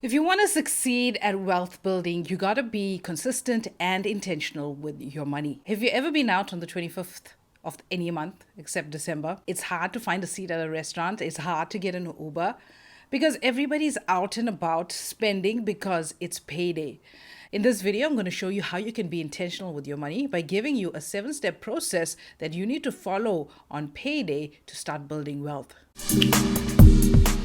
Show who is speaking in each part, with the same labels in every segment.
Speaker 1: If you want to succeed at wealth building, you got to be consistent and intentional with your money. Have you ever been out on the 25th of any month except December? It's hard to find a seat at a restaurant. It's hard to get an Uber because everybody's out and about spending because it's payday. In this video, I'm going to show you how you can be intentional with your money by giving you a 7-step process that you need to follow on payday to start building wealth.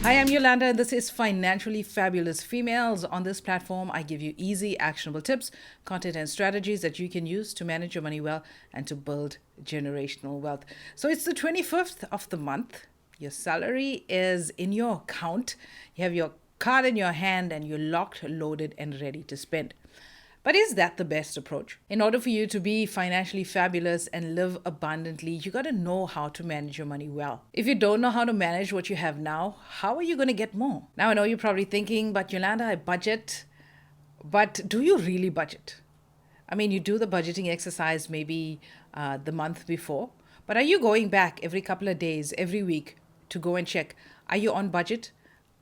Speaker 1: Hi, I'm Yolanda, and this is Financially Fabulous Females. On this platform, I give you easy, actionable tips, content, and strategies that you can use to manage your money well and to build generational wealth. So it's the 25th of the month. Your salary is in your account. You have your card in your hand, and you're locked, loaded, and ready to spend. But is that the best approach? In order for you to be financially fabulous and live abundantly, you got to know how to manage your money well. If you don't know how to manage what you have now, how are you going to get more? Now, I know you're probably thinking, but Yolanda, I budget. But do you really budget? I mean, you do the budgeting exercise maybe the month before, but are you going back every couple of days, every week to go and check, are you on budget?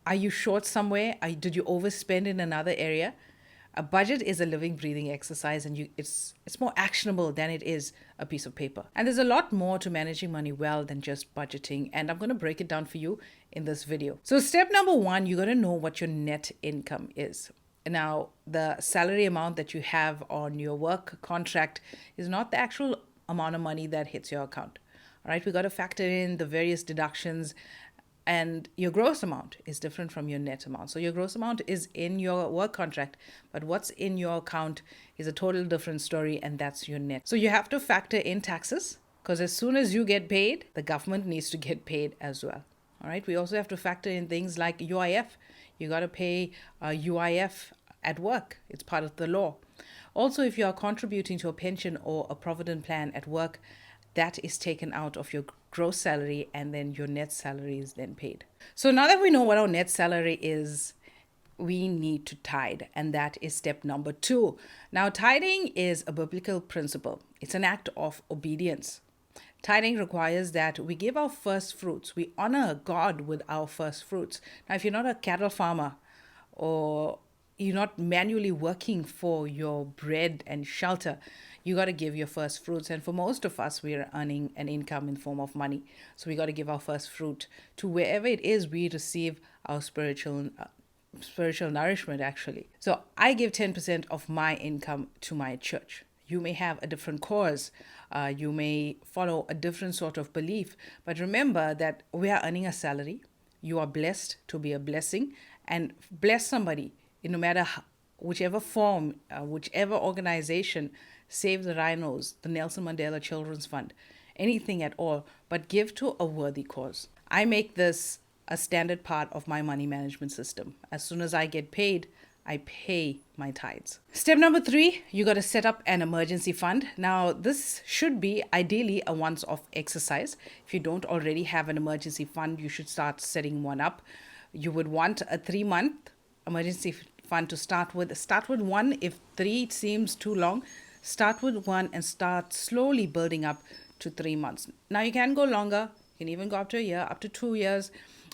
Speaker 1: Are you short somewhere? Did you overspend in another area? A budget is a living, breathing exercise, and it's more actionable than it is a piece of paper. And there's a lot more to managing money well than just budgeting, and I'm going to break it down for you in this video. So step number 1, you got to know what your net income is. Now, the salary amount that you have on your work contract is not the actual amount of money that hits your account. All right, we got to factor in the various deductions, and your gross amount is different from your net amount. So your gross amount is in your work contract, but what's in your account is a total different story, and that's your net. So you have to factor in taxes, because as soon as you get paid, the government needs to get paid as well. All right. We also have to factor in things like UIF. You got to pay UIF at work. It's part of the law. Also, if you are contributing to a pension or a provident plan at work, that is taken out of your gross salary, and then your net salary is then paid. So now that we know what our net salary is, we need to tithe, and that is step number 2. Now, tithing is a biblical principle. It's an act of obedience. Tithing requires that we give our first fruits. We honor God with our first fruits. Now, if you're not a cattle farmer or you're not manually working for your bread and shelter, you got to give your first fruits. And for most of us, we're earning an income in form of money. So we got to give our first fruit to wherever it is we receive our spiritual nourishment, actually. So I give 10% of my income to my church. You may have a different cause. You may follow a different sort of belief. But remember that we are earning a salary. You are blessed to be a blessing, and bless somebody in no matter whichever form, whichever organization. Save the Rhinos, the Nelson Mandela Children's Fund, anything at all, but give to a worthy cause. I make this a standard part of my money management system. As soon as I get paid, I pay my tithes. Step number 3, you got to set up an emergency fund. Now, this should be ideally a once-off exercise. If you don't already have an emergency fund, you should start setting one up. You would want a 3-month emergency fund to start with. Start with 1. If 3 seems too long, start with 1 and start slowly building up to 3 months. Now, you can go longer. You can even go up to a year, up to 2 years.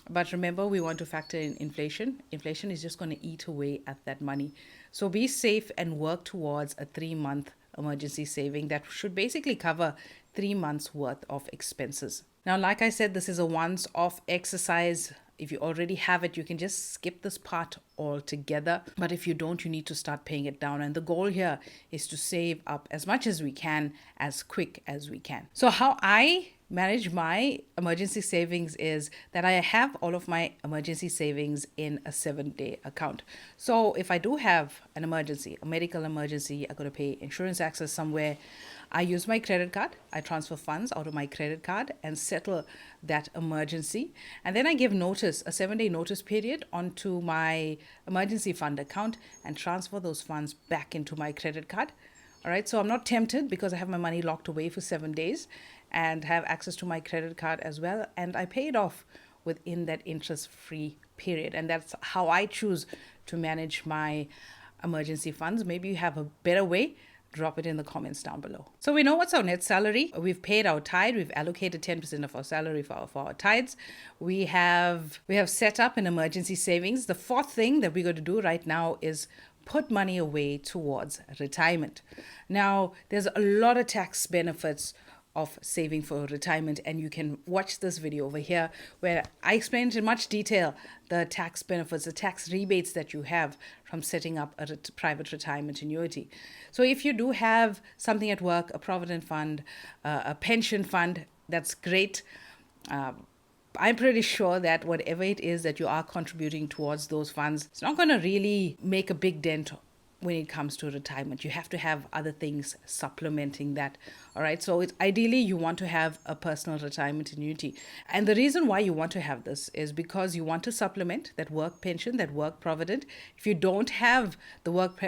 Speaker 1: But remember, we want to factor in inflation. Inflation is just going to eat away at that money. So be safe and work towards a 3-month emergency saving that should basically cover 3 months worth of expenses. Now, like I said, this is a once-off exercise. If you already have it, you can just skip this part altogether. But if you don't, you need to start paying it down. And the goal here is to save up as much as we can, as quick as we can. So how I manage my emergency savings is that I have all of my emergency savings in a 7-day account. So if I do have an emergency, a medical emergency, I got to pay insurance access somewhere, I use my credit card. I transfer funds out of my credit card and settle that emergency. And then I give notice, a 7-day notice period, onto my emergency fund account and transfer those funds back into my credit card. All right. So I'm not tempted because I have my money locked away for 7 days and have access to my credit card as well. And I pay it off within that interest-free period. And that's how I choose to manage my emergency funds. Maybe you have a better way. drop it in the comments down below. So we know what's our net salary. We've paid our tithe. We've allocated 10% of our salary for our tithes. We have set up an emergency savings. The fourth thing that we're going to do right now is put money away towards retirement. Now, there's a lot of tax benefits of saving for retirement, and you can watch this video over here where I explained in much detail the tax benefits, the tax rebates that you have from setting up a private retirement annuity. So if you do have something at work, a provident fund, a pension fund, that's great. I'm pretty sure that whatever it is that you are contributing towards those funds, it's not going to really make a big dent when it comes to retirement. You have to have other things supplementing that. All right. So ideally you want to have a personal retirement annuity. And the reason why you want to have this is because you want to supplement that work pension, that work provident. If you don't have the work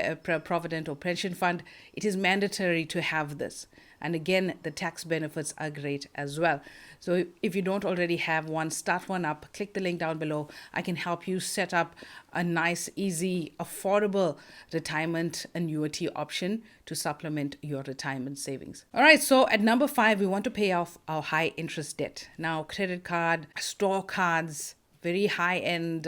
Speaker 1: provident or pension fund, it is mandatory to have this. And again, the tax benefits are great as well. So if you don't already have one, start one up. Click the link down below. I can help you set up a nice, easy, affordable retirement annuity option to supplement your retirement savings. All right, so at number 5, we want to pay off our high interest debt. Now, credit card, store cards, very high-end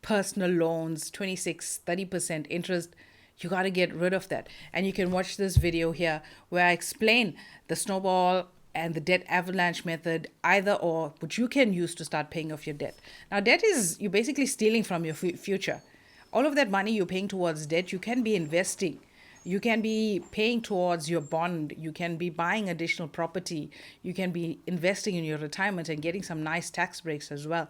Speaker 1: personal loans, 26-30% interest. You got to get rid of that. And you can watch this video here where I explain the snowball and the debt avalanche method, either or, which you can use to start paying off your debt. Now, debt is you're basically stealing from your future. All of that money you're paying towards debt, you can be investing. You can be paying towards your bond. You can be buying additional property. You can be investing in your retirement and getting some nice tax breaks as well.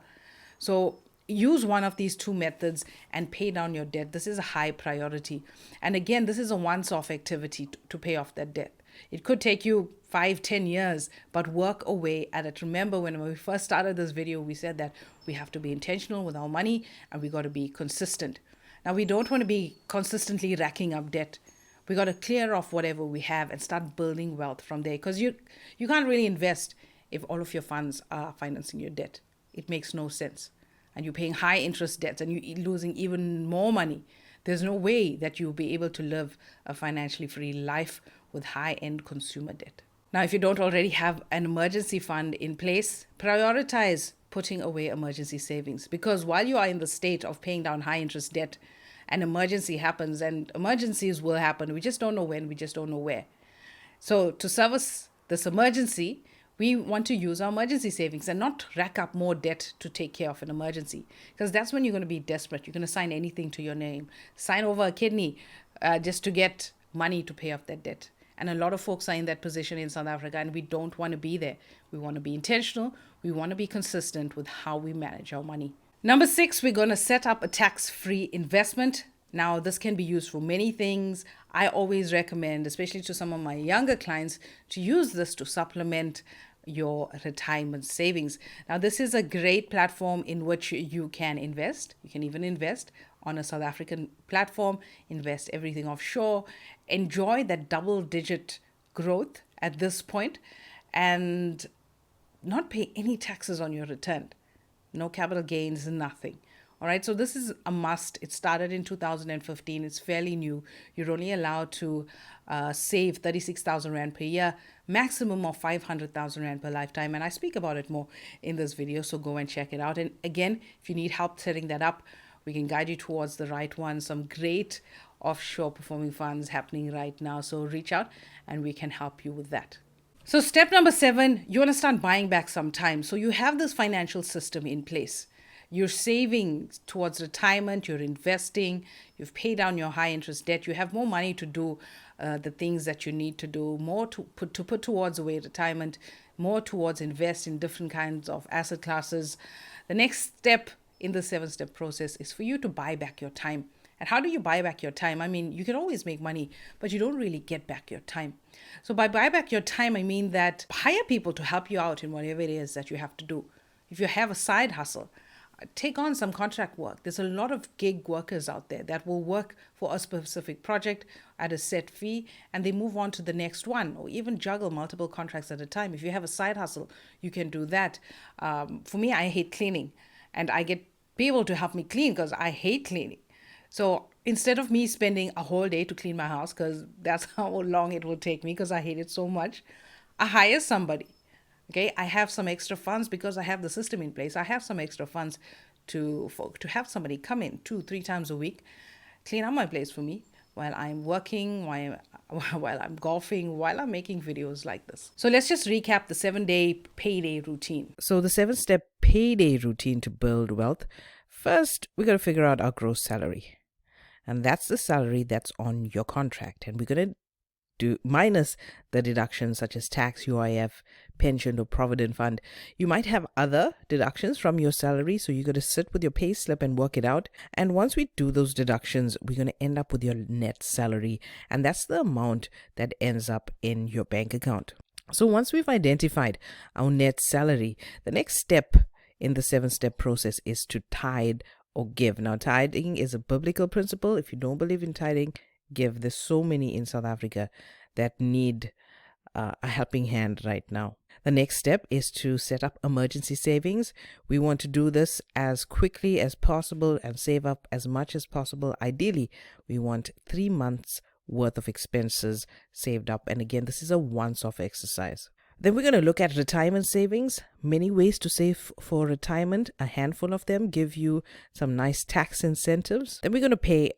Speaker 1: So use one of these two methods and pay down your debt. This is a high priority. And again, this is a once-off activity to pay off that debt. It could take you 5-10 years, but work away at it. Remember, when we first started this video, we said that we have to be intentional with our money and we got to be consistent. Now, we don't want to be consistently racking up debt. We got to clear off whatever we have and start building wealth from there, because you can't really invest if all of your funds are financing your debt. It makes no sense. And you're paying high interest debts and you're losing even more money. There's no way that you'll be able to live a financially free life with high-end consumer debt. Now, if you don't already have an emergency fund in place, prioritize putting away emergency savings, because while you are in the state of paying down high interest debt, an emergency happens, and emergencies will happen. We just don't know when, we just don't know where. So to service this emergency, we want to use our emergency savings and not rack up more debt to take care of an emergency, because that's when you're going to be desperate. You're going to sign anything to your name, sign over a kidney just to get money to pay off that debt. And a lot of folks are in that position in South Africa, and we don't want to be there. We want to be intentional. We want to be consistent with how we manage our money. Number 6, we're going to set up a tax-free investment. Now, this can be used for many things. I always recommend, especially to some of my younger clients, to use this to supplement your retirement savings. Now, this is a great platform in which you can invest. You can even invest on a South African platform, invest everything offshore, enjoy that double-digit growth at this point, and not pay any taxes on your return. No capital gains, nothing. All right, so this is a must. It started in 2015. It's fairly new. You're only allowed to save 36,000 Rand per year, maximum of 500,000 Rand per lifetime. And I speak about it more in this video, so go and check it out. And again, if you need help setting that up, we can guide you towards the right one. Some great offshore performing funds happening right now. So reach out and we can help you with that. So step number 7, you want to start buying back some time. So you have this financial system in place. You're saving towards retirement, you're investing, you've paid down your high interest debt, you have more money to do the things that you need to do, more to put towards away retirement, more towards invest in different kinds of asset classes. The next step in the 7-step process is for you to buy back your time. And how do you buy back your time? I mean, you can always make money, but you don't really get back your time. So by buy back your time, I mean that hire people to help you out in whatever it is that you have to do. If you have a side hustle, take on some contract work. There's a lot of gig workers out there that will work for a specific project at a set fee, and they move on to the next one, or even juggle multiple contracts at a time. If you have a side hustle, you can do that. For me, I hate cleaning, and I get people to help me clean because I hate cleaning. So instead of me spending a whole day to clean my house, because that's how long it will take me, because I hate it so much, I hire somebody. Okay, I have some extra funds because I have the system in place. I have some extra funds to have somebody come in 2 3 times a week, clean up my place for me while I'm working, while I'm golfing, while I'm making videos like this. So let's just recap the 7-day payday routine. So the 7-step payday routine to build wealth. First, we got to figure out our gross salary. And that's the salary that's on your contract. And we're going to do minus the deductions such as tax, UIF, pension, or provident fund. You might have other deductions from your salary, so you got to sit with your pay slip and work it out. And once we do those deductions, we're going to end up with your net salary, and that's the amount that ends up in your bank account. So once we've identified our net salary, the next step in the 7-step process is to tithe or give. Now, tithing is a biblical principle. If you don't believe in tithing, give. There's so many in South Africa that need a helping hand right now. The next step is to set up emergency savings. We want to do this as quickly as possible and save up as much as possible. Ideally, we want 3 months worth of expenses saved up. And again, this is a once-off exercise. Then we're going to look at retirement savings. Many ways to save for retirement. A handful of them give you some nice tax incentives. Then we're going to pay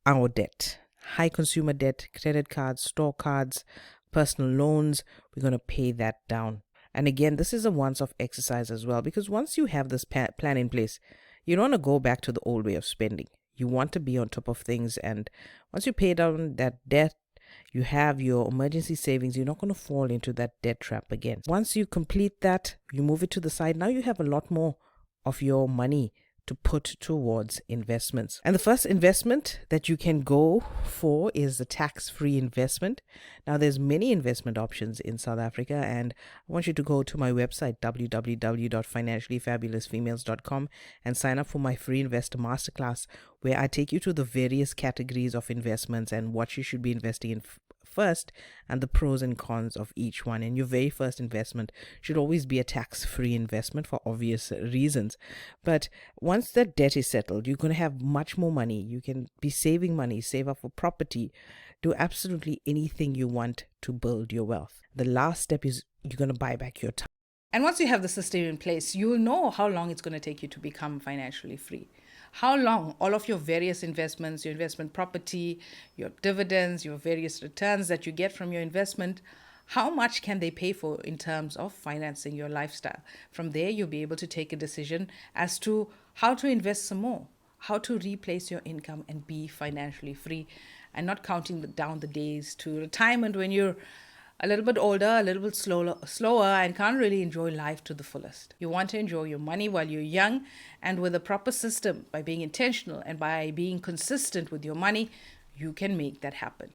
Speaker 1: our debt. High consumer debt, credit cards, store cards, personal loans. We're going to pay that down. And again, this is a once-off exercise as well, because once you have this plan in place, you don't want to go back to the old way of spending. You want to be on top of things. And once you pay down that debt, you have your emergency savings. You're not going to fall into that debt trap again. Once you complete that, you move it to the side. Now you have a lot more of your money to put towards investments. And the first investment that you can go for is the tax-free investment. Now, there's many investment options in South Africa, and I want you to go to my website, www.financiallyfabulousfemales.com, and sign up for my free investor masterclass, where I take you to the various categories of investments and what you should be investing in first, and the pros and cons of each one. And your very first investment should always be a tax-free investment for obvious reasons. But once that debt is settled, you're going to have much more money. You can be saving money, save up for property, do absolutely anything you want to build your wealth. The last step is you're going to buy back your time. And once you have the system in place, you will know how long it's going to take you to become financially free. How long all of your various investments, your investment property, your dividends, your various returns that you get from your investment, how much can they pay for in terms of financing your lifestyle? From there, you'll be able to take a decision as to how to invest some more, how to replace your income and be financially free, and not counting down the days to retirement when you're a little bit older, a little bit slower, and can't really enjoy life to the fullest. You want to enjoy your money while you're young, and with a proper system, by being intentional and by being consistent with your money, you can make that happen.